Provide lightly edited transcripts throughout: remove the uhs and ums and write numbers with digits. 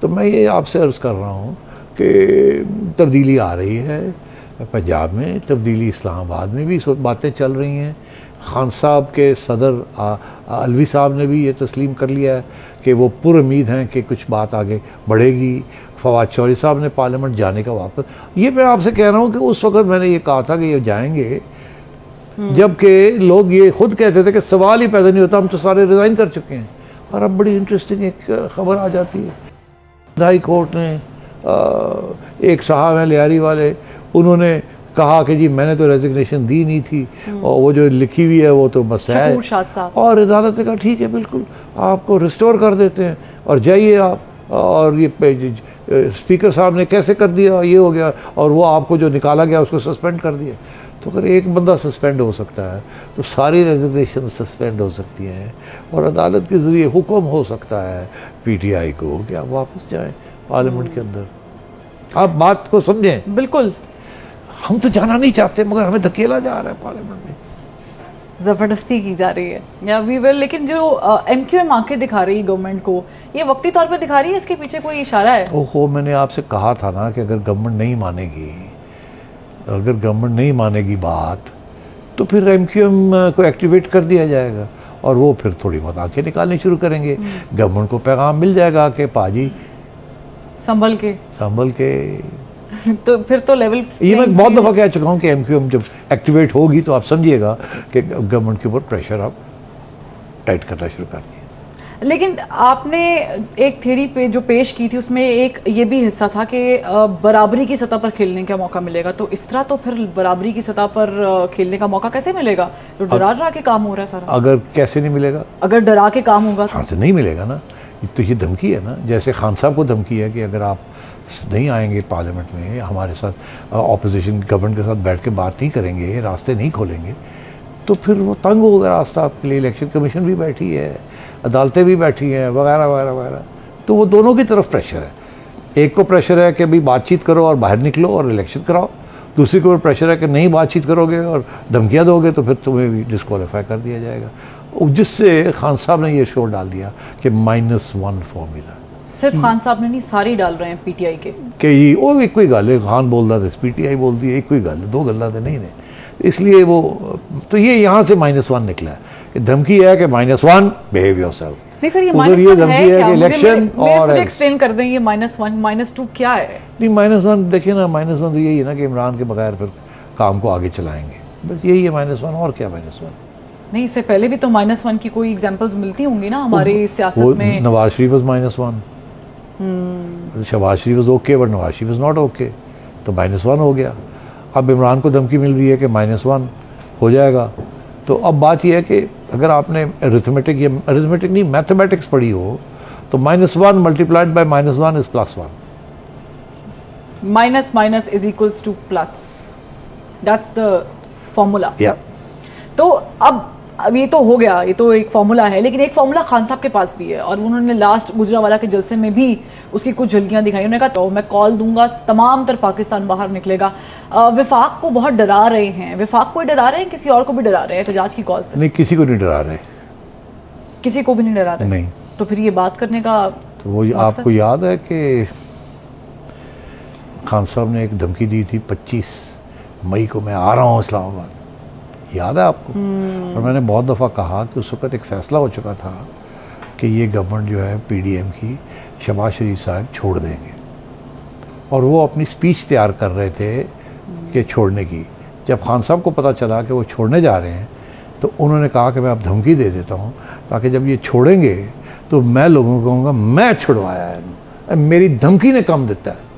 तो मैं ये आपसे अर्ज़ कर रहा हूँ कि तब्दीली आ रही है पंजाब में, तब्दीली इस्लामाबाद में भी बातें चल रही हैं। खान साहब के सदर अलवी साहब ने भी ये तस्लीम कर लिया है कि वो पुरुम्मीद हैं कि कुछ बात आगे बढ़ेगी। फवाद चौधरी साहब ने पार्लियामेंट जाने का वापस, ये मैं आपसे कह रहा हूँ कि उस वक्त मैंने ये कहा था कि ये जाएंगे, जबकि लोग ये खुद कहते थे कि सवाल ही पैदा नहीं होता, हम तो सारे रिज़ाइन कर चुके हैं। और अब बड़ी इंटरेस्टिंग एक ख़बर आ जाती है, हाई कोर्ट ने एक साहब हैं लियारी वाले, उन्होंने कहा कि जी मैंने तो रेजिग्नेशन दी नहीं थी और वो जो लिखी हुई है वो तो बस है, और अदालत ने कहा ठीक है बिल्कुल आपको रिस्टोर कर देते हैं और जाइए आप। और ये स्पीकर साहब ने कैसे कर दिया, ये हो गया, और वो आपको जो निकाला गया उसको सस्पेंड कर दिया। तो अगर एक बंदा सस्पेंड हो सकता है तो सारी रेजिग्नेशन सस्पेंड हो सकती हैं और अदालत के ज़रिए हुक्म हो सकता है पीटीआई को कि आप वापस जाएं पार्लियामेंट के अंदर। आप बात को समझें। बिल्कुल, हम तो जाना नहीं चाहते मगर हमें धकेला जा रहा है पार्लियामेंट में, ज़बरदस्ती की जा रही है या वी विल। लेकिन जो एमक्यूएम आंखें दिखा रही है गवर्नमेंट को, ये वक्ती तौर पे दिखा रही है, इसके पीछे कोई इशारा है? ओहो, मैंने आपसे कहा था ना कि अगर गवर्नमेंट नहीं मानेगी, अगर गवर्नमेंट नहीं मानेगी बात, तो फिर एमक्यूएम को एक्टिवेट कर दिया जाएगा और वो फिर थोड़ी बहुत आंखें निकालनी शुरू करेंगे। गवर्नमेंट को पैगाम मिल जाएगा कि पाजी संभल के तो फिर तो लेवल, ये मैं बहुत दफ़ा कह चुका हूँ कि एमक्यूएम जब एक्टिवेट होगी तो आप समझिएगा कि गवर्नमेंट के ऊपर प्रेशर आप टाइट करना शुरू कर दिया। लेकिन आपने एक थ्योरी पे जो पेश की थी उसमें एक ये भी हिस्सा था कि बराबरी की सतह पर खेलने का मौका मिलेगा, तो इस तरह तो फिर बराबरी की सतह पर खेलने का मौका कैसे मिलेगा? तो डरा के काम हो रहा है सारा। अगर कैसे नहीं मिलेगा? अगर डरा के काम होगा हाँ तो नहीं मिलेगा ना। तो ये धमकी है ना, जैसे खान साहब को धमकी है कि अगर आप नहीं आएंगे पार्लियामेंट में, हमारे साथ ऑपोजिशन गवर्नमेंट के साथ बैठ के बात नहीं करेंगे, रास्ते नहीं खोलेंगे, तो फिर वो तंग होगा रास्ता आपके लिए। इलेक्शन कमीशन भी बैठी है, अदालतें भी बैठी हैं, वगैरह वगैरह वगैरह। तो वो दोनों की तरफ प्रेशर है। एक को प्रेशर है कि भाई बातचीत करो और बाहर निकलो और इलेक्शन कराओ, दूसरी को प्रेशर है कि नहीं बातचीत करोगे और धमकियाँ दोगे तो फिर तुम्हें भी डिस्क्वालीफाई कर दिया जाएगा। जिससे खान साहब ने ये शोर डाल दिया कि -1 फॉर्मूला। सिर्फ खान साहब ने नहीं, सारी डाल रहे हैं पीटीआई के कि वो एक कोई गल है, खान बोलता था पीटीआई बोलती है, एक कोई गल है, दो गल्ला तो नहीं। इसलिए वो तो ये यहाँ से -1 निकला है कि धमकी है कि -1 बिहेव योरसेल्फ। नहीं सर, ये धमकी है कि इलेक्शन और मुझे एक्सप्लेन कर दें ये -1 -2 क्या है? नहीं -1 देखिए ना, -1 तो यही है ना कि इमरान के बगैर फिर काम को आगे चलाएंगे, बस यही है -1। और क्या -1? नहीं, इससे पहले भी तो -1 की कोई एग्जांपल्स मिलती होंगी ना हमारी सियासत में। Nawaz Sharif was -1, Shahbaz Sharif was okay but Nawaz Sharif was not okay, तो -1 हो गया। अब इमरान को धमकी मिल रही है कि -1 हो जाएगा। तो अब बात यह है कि अगर आपने अरिथमेटिक नहीं मैथमेटिक्स पढ़ी हो तो -1 multiplied by -1 is +1। Minus is equals two plus, that's the formula. तो अब ये तो हो गया, ये तो एक फॉर्मूला है, लेकिन एक फॉर्मूला खान साहब के पास भी है और उन्होंने लास्ट गुजरावाला के जलसे में भी उसकी कुछ झलकियां दिखाई। उन्होंने कहा तो मैं कॉल दूंगा, तमाम तर पाकिस्तान बाहर निकलेगा। विफाक को बहुत डरा रहे हैं, विफाक को डरा रहे हैं, किसी और को भी डरा रहे हैं एहतजाज की कॉल से? नहीं, किसी को नहीं डरा रहे, किसी को भी नहीं डरा रहे। नहीं। तो फिर ये बात करने का तो वो आपको याद है कि खान साहब ने एक धमकी दी थी 25 मई को मैं आ रहा हूँ इस्लामाबाद, याद है आपको? और मैंने बहुत दफ़ा कहा कि उस वक़्त एक फ़ैसला हो चुका था कि ये गवर्नमेंट जो है पीडीएम की शहबाज शरीफ साहब छोड़ देंगे, और वो अपनी स्पीच तैयार कर रहे थे कि छोड़ने की। जब खान साहब को पता चला कि वो छोड़ने जा रहे हैं तो उन्होंने कहा कि मैं अब धमकी दे देता हूँ ताकि जब ये छोड़ेंगे तो मैं लोगों को कहूँगा मैं छुड़वाया है, मेरी धमकी ने कम देता है।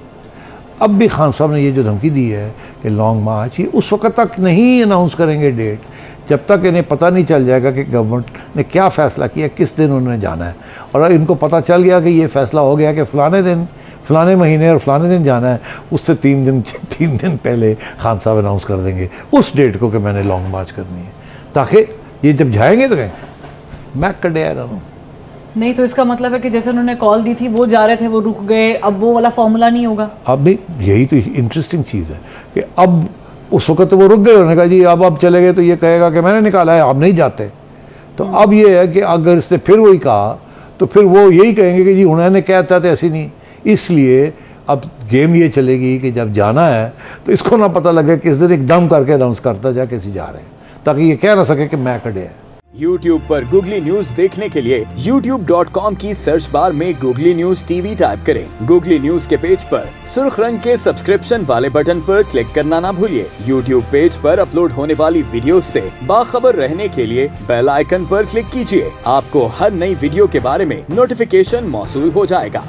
अब भी खान साहब ने ये जो धमकी दी है कि लॉन्ग मार्च, ये उस वक्त तक नहीं अनाउंस करेंगे डेट जब तक इन्हें पता नहीं चल जाएगा कि गवर्नमेंट ने क्या फ़ैसला किया, किस दिन उन्होंने जाना है। और इनको पता चल गया कि ये फ़ैसला हो गया कि फ़लाने दिन, फ़लाने महीने और फ़लाने दिन जाना है, उससे 3 दिन पहले खान साहब अनाउंस कर देंगे उस डेट को कि मैंने लॉन्ग मार्च करनी है, ताकि ये जब जाएंगे तो कहें मैं कड़े आ रहा हूँ। नहीं तो इसका मतलब है कि जैसे उन्होंने कॉल दी थी, वो जा रहे थे, वो रुक गए, अब वो वाला फॉर्मूला नहीं होगा। अब भी यही तो इंटरेस्टिंग चीज़ है कि अब उस वक्त तो वो रुक गए, उन्होंने कहा जी अब चले गए तो ये कहेगा कि मैंने निकाला है, आप नहीं जाते। तो अब ये है कि अगर इसने फिर वही कहा तो फिर वो यही कहेंगे कि जी उन्होंने कहता था ऐसी नहीं, इसलिए अब गेम ये चलेगी कि जब जाना है तो इसको ना पता लगे किस दिन एकदम करके अनाउंस करता जा किसी जा रहे हैं, ताकि ये कह ना सके कि मैं कड़े है। YouTube पर गूगली न्यूज देखने के लिए youtube.com की सर्च बार में गूगली न्यूज टीवी टाइप करें। गूगली न्यूज के पेज पर सुर्ख रंग के सब्सक्रिप्शन वाले बटन पर क्लिक करना ना भूलिए। YouTube पेज पर अपलोड होने वाली वीडियोस से बाखबर रहने के लिए बेल आइकन पर क्लिक कीजिए। आपको हर नई वीडियो के बारे में नोटिफिकेशन मौसूल हो जाएगा।